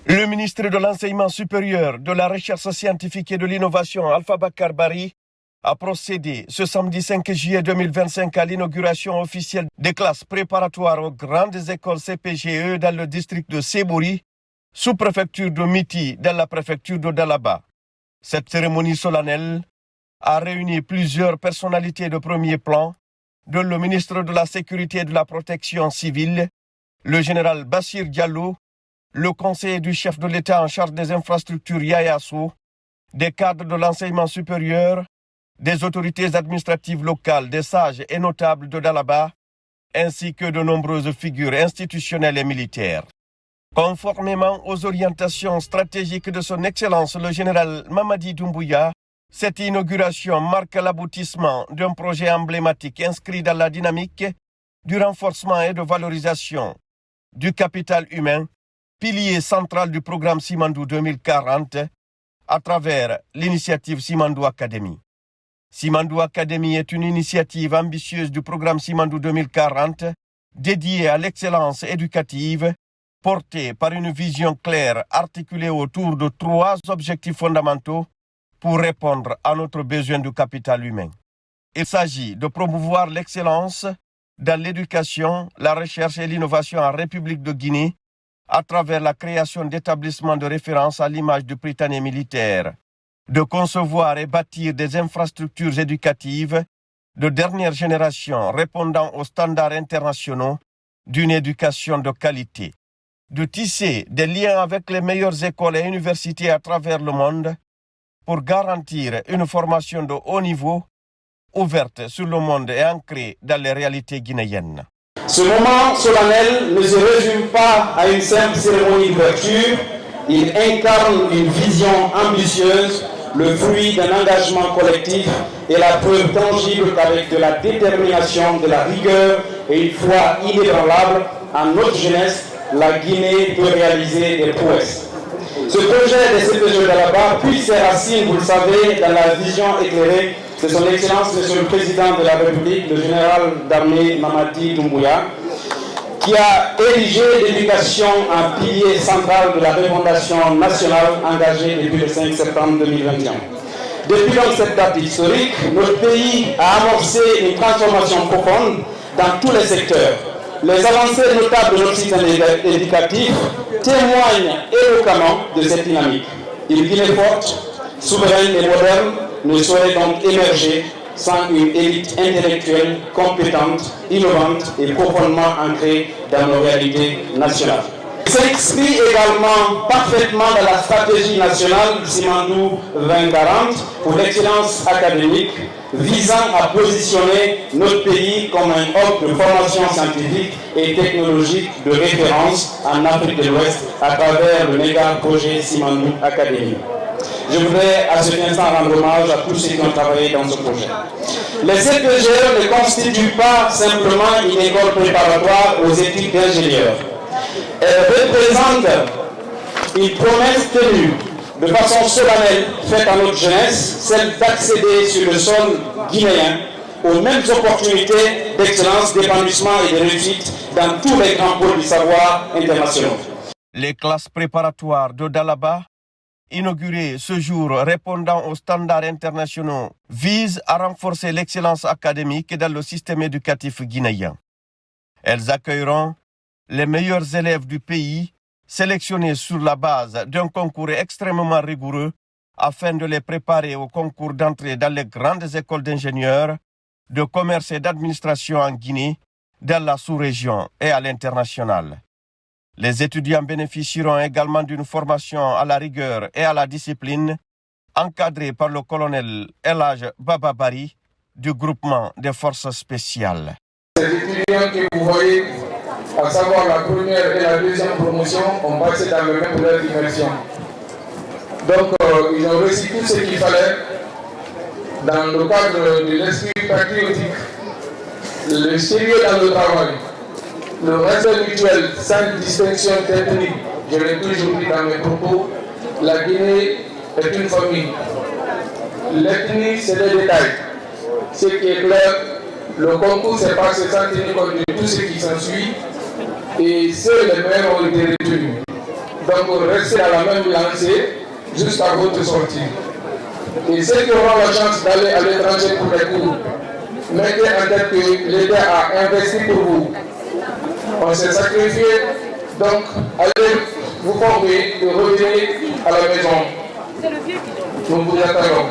Le ministre de l'Enseignement supérieur, de la Recherche scientifique et de l'Innovation, Alpha Bakar Bari, a procédé ce samedi 5 juillet 2025 à l'inauguration officielle des classes préparatoires aux grandes écoles CPGE dans le district de Sebouri, sous-préfecture de Miti, dans la préfecture de Dalaba. Cette cérémonie solennelle a réuni plusieurs personnalités de premier plan, dont le ministre de la Sécurité et de la Protection civile, le général Bassir Diallo, le conseiller du chef de l'État en charge des infrastructures Yaya Sow, des cadres de l'enseignement supérieur, des autorités administratives locales, des sages et notables de Dalaba, ainsi que de nombreuses figures institutionnelles et militaires. Conformément aux orientations stratégiques de son Excellence le général Mamadi Doumbouya, cette inauguration marque l'aboutissement d'un projet emblématique inscrit dans la dynamique du renforcement et de valorisation du capital humain, pilier central du programme Simandou 2040, à travers l'initiative Simandou Academy. Simandou Academy est une initiative ambitieuse du programme Simandou 2040, dédiée à l'excellence éducative, portée par une vision claire articulée autour de 3 objectifs fondamentaux pour répondre à notre besoin de capital humain. Il s'agit de promouvoir l'excellence dans l'éducation, la recherche et l'innovation en République de Guinée, à travers la création d'établissements de référence à l'image du Britannique militaire, de concevoir et bâtir des infrastructures éducatives de dernière génération répondant aux standards internationaux d'une éducation de qualité, de tisser des liens avec les meilleures écoles et universités à travers le monde pour garantir une formation de haut niveau ouverte sur le monde et ancrée dans les réalités guinéennes. Ce moment solennel ne se résume pas à une simple cérémonie d'ouverture, il incarne une vision ambitieuse, le fruit d'un engagement collectif et la preuve tangible qu'avec de la détermination, de la rigueur et une foi inébranlable en notre jeunesse, la Guinée peut réaliser des prouesses. Ce projet des CPGE de Dalaba puise ses racines, vous le savez, dans la vision éclairée de son Excellence, Monsieur le Président de la République, le général d'armée Mamadi Doumbouya, qui a érigé l'éducation en pilier central de la refondation nationale engagée depuis le 5 septembre 2021. Depuis donc cette date historique, notre pays a amorcé une transformation profonde dans tous les secteurs. Les avancées notables de notre système éducatif témoignent éloquemment de cette dynamique. Une Guinée forte, souveraine et moderne ne saurait donc émerger sans une élite intellectuelle compétente, innovante et profondément ancrée dans nos réalités nationales. Il s'inscrit également parfaitement dans la stratégie nationale du Simandou 2040 pour l'excellence académique, visant à positionner notre pays comme un hub de formation scientifique et technologique de référence en Afrique de l'Ouest à travers le méga projet Simandou Academy. Je voudrais à cet instant rendre hommage à tous ceux qui ont travaillé dans ce projet. Les CPGE ne constituent pas simplement une école préparatoire aux études d'ingénieurs. Elles représentent une promesse tenue de façon solennelle faite à notre jeunesse, celle d'accéder sur le sol guinéen aux mêmes opportunités d'excellence, d'épanouissement et de réussite dans tous les grands pôles du savoir internationaux. Les classes préparatoires de Dalaba, inaugurées ce jour répondant aux standards internationaux, visent à renforcer l'excellence académique dans le système éducatif guinéen. Elles accueilleront les meilleurs élèves du pays, sélectionnés sur la base d'un concours extrêmement rigoureux afin de les préparer au concours d'entrée dans les grandes écoles d'ingénieurs, de commerce et d'administration en Guinée, dans la sous-région et à l'international. Les étudiants bénéficieront également d'une formation à la rigueur et à la discipline, encadrée par le colonel Elhaj Bababari du groupement des forces spéciales. Les étudiants que vous voyez, à savoir la première et la deuxième promotion, ont passé dans le même modèle d'immersion. Donc, ils ont reçu tout ce qu'il fallait dans le cadre de l'esprit patriotique, le sérieux dans le travail, le respect mutuel sans distinction technique. Je l'ai toujours dit dans mes propos, la Guinée est une famille. L'ethnie, c'est des détails. Ce qui est clair, le concours s'est passé sans tenir compte de tout ce qui s'ensuit et seuls les meilleurs ont été retenus. Donc restez à la même lancée jusqu'à votre sortie. Et ceux qui auront la chance d'aller à l'étranger pour les cours, mettez en tête que l'État a investi pour vous. On s'est sacrifié, donc allez vous former et revenez à la maison. Nous vous attendons.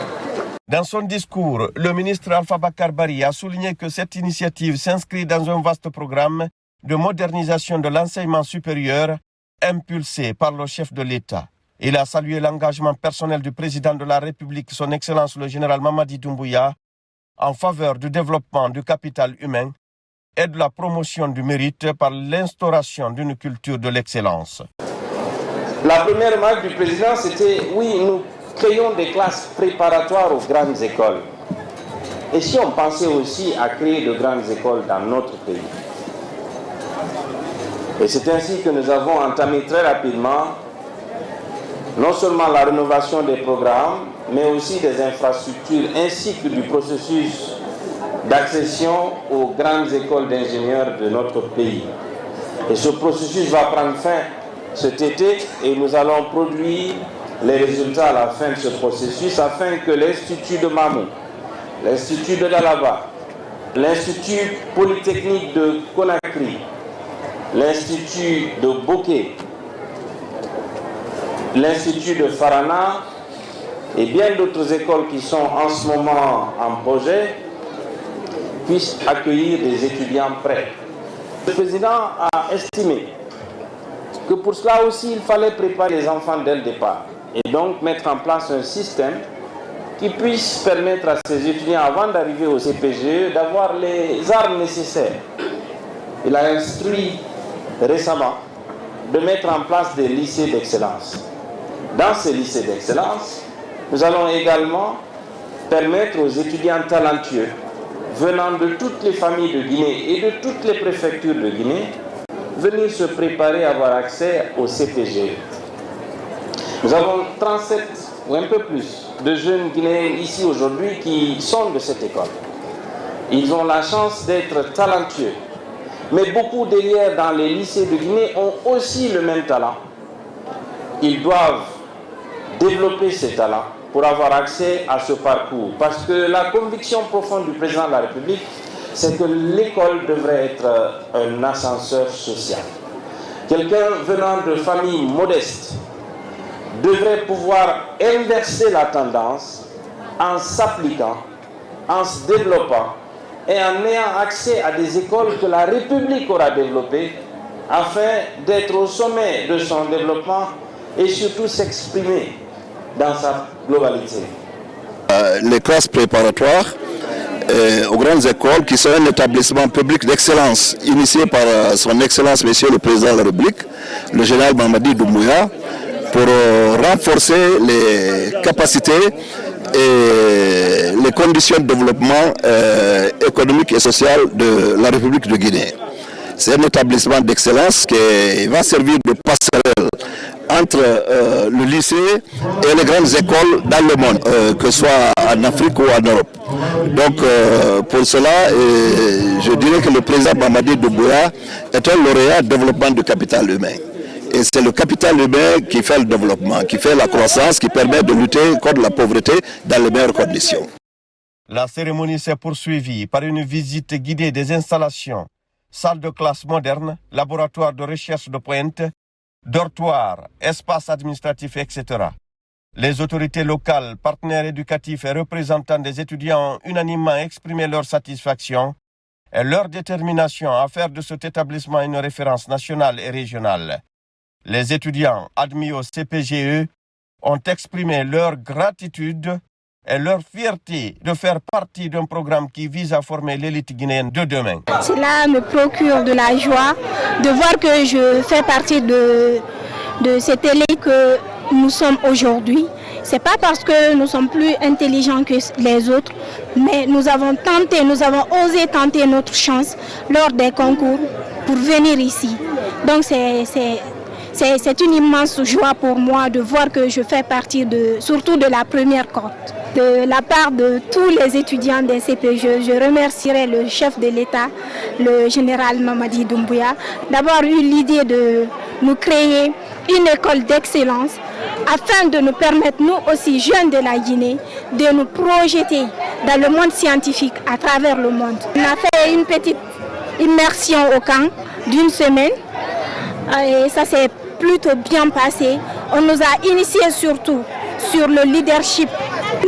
Dans son discours, le ministre Alpha Bakar Barry a souligné que cette initiative s'inscrit dans un vaste programme de modernisation de l'enseignement supérieur impulsé par le chef de l'État. Il a salué l'engagement personnel du président de la République, son Excellence le général Mamadi Doumbouya, en faveur du développement du capital humain et de la promotion du mérite par l'instauration d'une culture de l'excellence. La première marque du président, c'était oui, nous créons des classes préparatoires aux grandes écoles. Et si on pensait aussi à créer de grandes écoles dans notre pays. Et c'est ainsi que nous avons entamé très rapidement non seulement la rénovation des programmes, mais aussi des infrastructures ainsi que du processus d'accession aux grandes écoles d'ingénieurs de notre pays. Et ce processus va prendre fin cet été et nous allons produire les résultats à la fin de ce processus afin que l'Institut de Mamou, l'Institut de Dalaba, l'Institut Polytechnique de Conakry, l'Institut de Bokeh, l'Institut de Farana et bien d'autres écoles qui sont en ce moment en projet puissent accueillir des étudiants prêts. Le président a estimé que pour cela aussi il fallait préparer les enfants dès le départ et donc mettre en place un système qui puisse permettre à ces étudiants avant d'arriver au CPGE d'avoir les armes nécessaires. Il a instruit récemment de mettre en place des lycées d'excellence. Dans ces lycées d'excellence, nous allons également permettre aux étudiants talentueux venant de toutes les familles de Guinée et de toutes les préfectures de Guinée venir se préparer à avoir accès au CPGE. Nous avons 37 ou un peu plus de jeunes Guinéens ici aujourd'hui qui sont de cette école. Ils ont la chance d'être talentueux. Mais beaucoup d'élèves dans les lycées de Guinée ont aussi le même talent. Ils doivent développer ces talents pour avoir accès à ce parcours. Parce que la conviction profonde du président de la République, c'est que l'école devrait être un ascenseur social. Quelqu'un venant de familles modestes devrait pouvoir inverser la tendance en s'appliquant, en se développant et en ayant accès à des écoles que la République aura développées afin d'être au sommet de son développement et surtout s'exprimer dans sa globalité. Les classes préparatoires aux grandes écoles qui sont un établissement public d'excellence initié par son Excellence Monsieur le Président de la République, le général Mamadi Doumbouya, pour renforcer les capacités et les conditions de développement économique et social de la République de Guinée. C'est un établissement d'excellence qui va servir de passerelle entre le lycée et les grandes écoles dans le monde, que ce soit en Afrique ou en Europe. Donc pour cela, je dirais que le président Mamadi Doumbouya est un lauréat de développement du capital humain. Et c'est le capital humain qui fait le développement, qui fait la croissance, qui permet de lutter contre la pauvreté dans les meilleures conditions. La cérémonie s'est poursuivie par une visite guidée des installations, salles de classe modernes, laboratoires de recherche de pointe, dortoirs, espaces administratifs, etc. Les autorités locales, partenaires éducatifs et représentants des étudiants ont unanimement exprimé leur satisfaction et leur détermination à faire de cet établissement une référence nationale et régionale. Les étudiants admis au CPGE ont exprimé leur gratitude et leur fierté de faire partie d'un programme qui vise à former l'élite guinéenne de demain. Cela me procure de la joie de voir que je fais partie de cette élite que nous sommes aujourd'hui. Ce n'est pas parce que nous sommes plus intelligents que les autres, mais nous avons osé tenter notre chance lors des concours pour venir ici. Donc c'est une immense joie pour moi de voir que je fais partie surtout de la première cohorte. De la part de tous les étudiants des CPGE, je remercierai le chef de l'État, le général Mamadi Doumbouya, d'avoir eu l'idée de nous créer une école d'excellence afin de nous permettre, nous aussi jeunes de la Guinée, de nous projeter dans le monde scientifique à travers le monde. On a fait une petite immersion au camp d'une semaine et ça s'est plutôt bien passé. On nous a initiés surtout sur le leadership,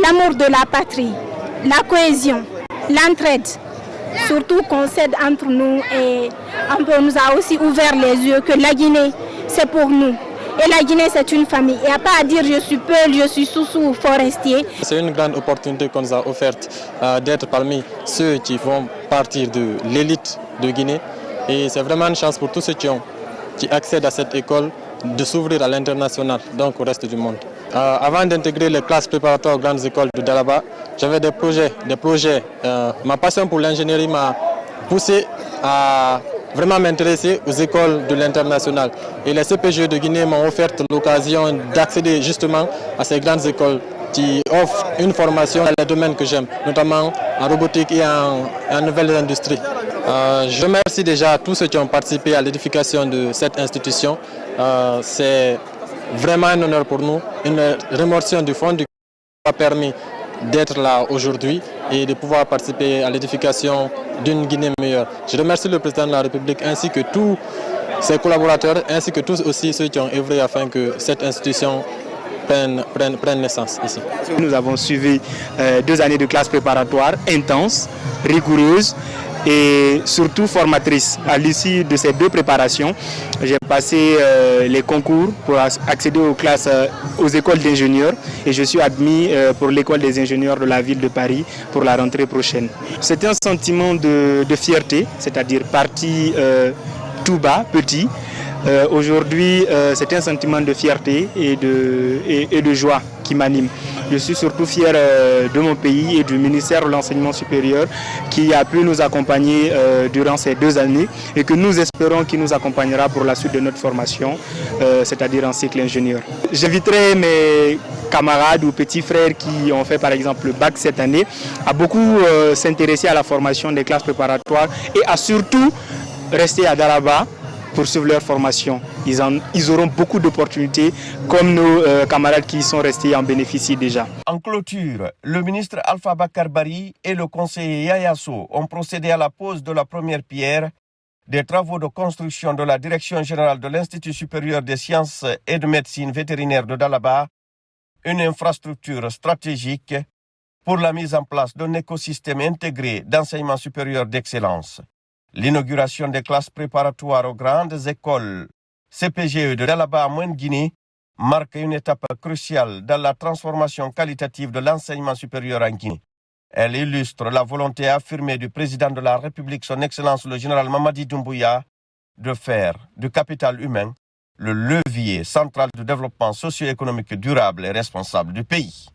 l'amour de la patrie, la cohésion, l'entraide, surtout qu'on s'aide entre nous et on nous a aussi ouvert les yeux que la Guinée, c'est pour nous. Et la Guinée, c'est une famille. Il n'y a pas à dire je suis Peul, je suis Soussou, forestier. C'est une grande opportunité qu'on nous a offerte d'être parmi ceux qui vont partir de l'élite de Guinée. Et c'est vraiment une chance pour tous ceux qui accèdent à cette école de s'ouvrir à l'international, donc au reste du monde. Avant d'intégrer les classes préparatoires aux grandes écoles de Dalaba, j'avais des projets. Ma passion pour l'ingénierie m'a poussé à vraiment m'intéresser aux écoles de l'international. Et les CPGE de Guinée m'ont offert l'occasion d'accéder justement à ces grandes écoles qui offrent une formation dans les domaines que j'aime, notamment en robotique et en nouvelles industries. Je remercie déjà tous ceux qui ont participé à l'édification de cette institution. C'est vraiment un honneur pour nous, une remerciement du fond du cœur qui m'a permis d'être là aujourd'hui et de pouvoir participer à l'édification d'une Guinée meilleure. Je remercie le président de la République ainsi que tous ses collaborateurs, ainsi que tous aussi ceux qui ont œuvré afin que cette institution prenne naissance ici. Nous avons suivi 2 années de classe préparatoire intenses, rigoureuses et surtout formatrices. À l'issue de ces 2 préparations, j'ai passé les concours pour accéder aux classes, aux écoles d'ingénieurs et je suis admis pour l'école des ingénieurs de la ville de Paris pour la rentrée prochaine. C'est un sentiment de fierté, c'est-à-dire parti tout bas, petit. Aujourd'hui, c'est un sentiment de fierté et de joie qui m'anime. Je suis surtout fier de mon pays et du ministère de l'Enseignement supérieur qui a pu nous accompagner durant ces 2 années et que nous espérons qu'il nous accompagnera pour la suite de notre formation, c'est-à-dire en cycle ingénieur. J'inviterai mes camarades ou petits frères qui ont fait par exemple le bac cette année à beaucoup s'intéresser à la formation des classes préparatoires et à surtout rester à Dalaba pour suivre leur formation. Ils auront beaucoup d'opportunités comme nos camarades qui y sont restés en bénéficient déjà. En clôture, le ministre Alpha Bakar Bari et le conseiller Yaya Sow ont procédé à la pose de la première pierre des travaux de construction de la Direction générale de l'Institut supérieur des sciences et de médecine vétérinaire de Dalaba, une infrastructure stratégique pour la mise en place d'un écosystème intégré d'enseignement supérieur d'excellence. L'inauguration des classes préparatoires aux grandes écoles CPGE de Dalaba en Guinée marque une étape cruciale dans la transformation qualitative de l'enseignement supérieur en Guinée. Elle illustre la volonté affirmée du président de la République, son Excellence le général Mamadi Doumbouya, de faire du capital humain le levier central du développement socio-économique durable et responsable du pays.